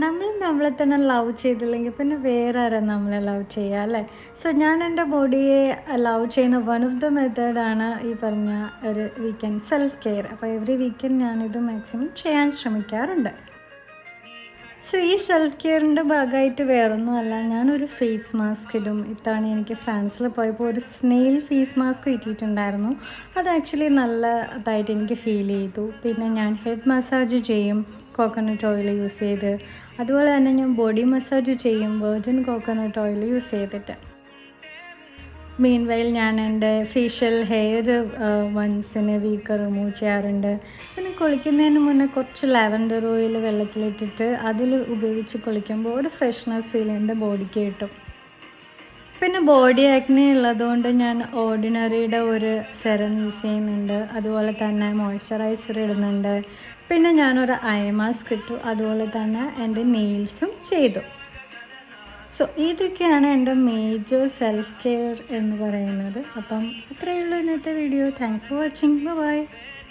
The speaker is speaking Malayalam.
നമ്മൾ നമ്മളെ തന്നെ ലവ് ചെയ്തില്ലെങ്കിൽ പിന്നെ വേറെ ആരാ നമ്മളെ ലവ് ചെയ്യുക അല്ലേ? സോ ഞാൻ എൻ്റെ ബോഡിയെ ലവ് ചെയ്യുന്ന വൺ ഓഫ് ദ മെത്തേഡാണ് ഈ പറഞ്ഞ ഒരു വീക്കെൻഡ് സെൽഫ് കെയർ. അപ്പോൾ എവറി വീക്കെൻഡ് ഞാനിത് മാക്സിമം ചെയ്യാൻ ശ്രമിക്കാറുണ്ട്. സോ ഈ സെൽഫ് കെയറിൻ്റെ ഭാഗമായിട്ട് വേറൊന്നുമല്ല, ഞാനൊരു ഫേസ് മാസ്ക് ഇടും. ഇത്തവണ എനിക്ക് ഫ്രാൻസിൽ പോയപ്പോൾ ഒരു സ്നെയിൽ ഫേസ് മാസ്ക് കിട്ടിയിട്ടുണ്ടായിരുന്നു. അത് ആക്ച്വലി നല്ലതായിട്ട് എനിക്ക് ഫീൽ ചെയ്തു. പിന്നെ ഞാൻ ഹെഡ് മസാജ് ചെയ്യും കോക്കനട്ട് ഓയിൽ യൂസ് ചെയ്ത്. അതുപോലെ തന്നെ ഞാൻ ബോഡി മസാജ് ചെയ്യും വെർജിൻ കോക്കനട്ട് ഓയിൽ യൂസ് ചെയ്തിട്ട്. മീൻവൈൽ ഞാൻ എൻ്റെ ഫേഷ്യൽ ഹെയർ വൺസിന് വീക്ക് റിമൂവ് ചെയ്യാറുണ്ട്. പിന്നെ കുളിക്കുന്നതിന് മുന്നേ കുറച്ച് ലാവൻഡർ ഓയിൽ വെള്ളത്തിലിട്ടിട്ട് അതിൽ ഉപയോഗിച്ച് കുളിക്കുമ്പോൾ ഒരു ഫ്രഷ്നെസ് ഫീൽ എൻ്റെ ബോഡിക്ക് കിട്ടും. പിന്നെ ബോഡി ആക്നെ ഉള്ളതുകൊണ്ട് ഞാൻ ഓർഡിനറിയുടെ ഒരു സെറം യൂസ് ചെയ്യുന്നുണ്ട്. അതുപോലെ തന്നെ മോയ്സ്ചറൈസർ ഇടുന്നുണ്ട്. പിന്നെ ഞാനൊരു ഐ മാസ്ക് ഇട്ടു. അതുപോലെ തന്നെ എൻ്റെ നെയിൽസും ചെയ്തു. സോ ഇതൊക്കെയാണ് എൻ്റെ മേജർ സെൽഫ് കെയർ എന്ന് പറയുന്നത്. അപ്പം അത്രയേ ഉള്ളൂ ഇന്നത്തെ video. Thanks for watching. By.